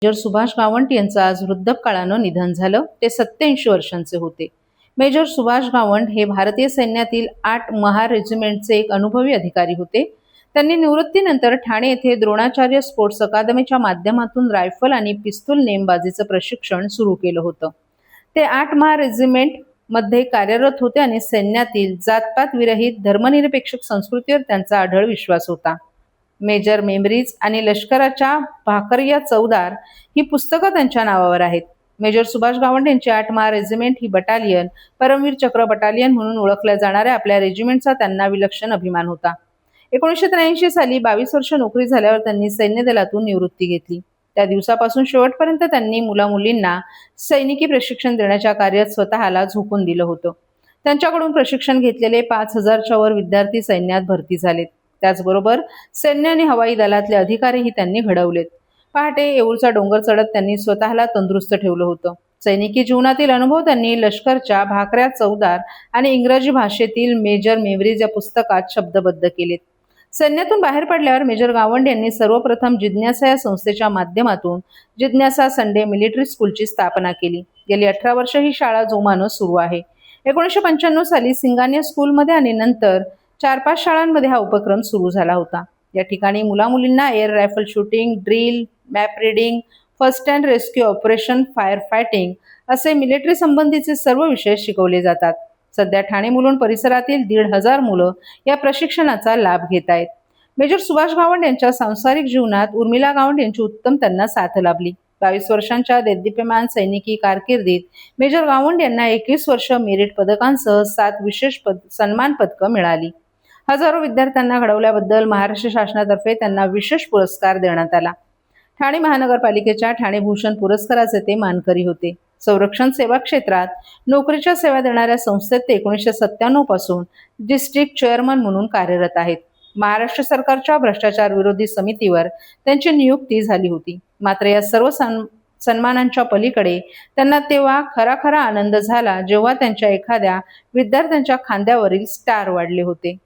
Major Subhash Gawand यांचं आज वृद्धापकाळानं निधन झालं. ते 87 वर्षांचे होते. मेजर सुभाष गावंड हे भारतीय सैन्यातील 8 महार रेजिमेंटचे एक अनुभवी अधिकारी होते. त्यांनी निवृत्तीनंतर ठाणे येथे द्रोणाचार्य स्पोर्ट्स अकादमीच्या माध्यमातून रायफल आणि पिस्तूल नेमबाजीचं प्रशिक्षण सुरू केलं होतं. ते 8 महार रेजिमेंट मध्ये कार्यरत होते आणि सैन्यातील जातपात विरहित धर्मनिरपेक्ष संस्कृतीवर त्यांचा अढळ विश्वास होता. मेजर मेमरीज आणि लष्कराच्या भाकरिया चौदार ही पुस्तकं त्यांच्या नावावर आहेत. मेजर सुभाष गावंड यांची 8 महार रेजिमेंट ही बटालियन परमवीर चक्र बटालियन म्हणून ओळखल्या जाणाऱ्या आपल्या रेजिमेंटचा त्यांना विलक्षण अभिमान होता. 1983 साली 22 वर्ष नोकरी झाल्यावर त्यांनी सैन्य दलातून निवृत्ती घेतली. त्या दिवसापासून शेवटपर्यंत त्यांनी मुलामुलींना सैनिकी प्रशिक्षण देण्याच्या कार्यात स्वतःला झोकून दिलं होतं. त्यांच्याकडून प्रशिक्षण घेतलेले 5000च्या वर विद्यार्थी सैन्यात भरती झालेत. त्याचबरोबर सैन्य आणि हवाई दलातले अधिकारीही त्यांनी घडवलेत. पहाटे येऊरचा डोंगर चढत त्यांनी स्वतःला तंदुरुस्त ठेवलं होतं. सैनिकी जीवनातील अनुभव त्यांनी लष्करच्या भाकऱ्या चौदार आणि इंग्रजी भाषेतील मेजर मेमरीज या पुस्तकात शब्दबद्ध केलेत. सैन्यातून बाहेर पडल्यावर मेजर गावंड यांनी सर्वप्रथम जिज्ञासा या संस्थेच्या माध्यमातून जिज्ञासा संडे मिलिटरी स्कूलची स्थापना केली. गेली 18 वर्ष ही शाळा जोमानं सुरू आहे. 1995 साली सिंगानिया स्कूलमध्ये आणि नंतर 4-5 शाळांमध्ये हा उपक्रम सुरू झाला होता. या ठिकाणी मुलामुलींना air rifle shooting, drill, map reading, first and rescue operation, fire fighting असे मिलिटरी संबंधीचे सर्व विषय शिकवले जातात. सध्या ठाणे मुलुंड परिसरातील 1,500 मुलं या प्रशिक्षणाचा लाभ घेत आहेत. मेजर सुभाष गावंड यांच्या सांसारिक जीवनात उर्मिला गावंड यांची उत्तम त्यांना साथ लाभली. 22 वर्षांच्या देदीप्यमान सैनिकी कारकिर्दीत मेजर गावंड यांना 21 वर्ष मेरिट पदकांसह 7 विशेष सन्मान पदकं मिळाली. हजारो विद्यार्थ्यांना घडवल्याबद्दल महाराष्ट्र शासनातर्फे त्यांना विशेष पुरस्कार देण्यात आला. ठाणे महानगरपालिकेच्या ठाणे भूषण पुरस्काराचे ते मानकरी होते. संरक्षण सेवा क्षेत्रात नोकरीच्या सेवा देणाऱ्या संस्थेत ते 1997 पासून डिस्ट्रिक्ट चेअरमन म्हणून कार्यरत आहेत. महाराष्ट्र सरकारच्या भ्रष्टाचार विरोधी समितीवर त्यांची नियुक्ती झाली होती. मात्र या सर्व सन्मानांच्या पलीकडे त्यांना तेव्हा खरा आनंद झाला जेव्हा त्यांच्या एखाद्या विद्यार्थ्यांच्या खांद्यावरील स्टार वाढले होते.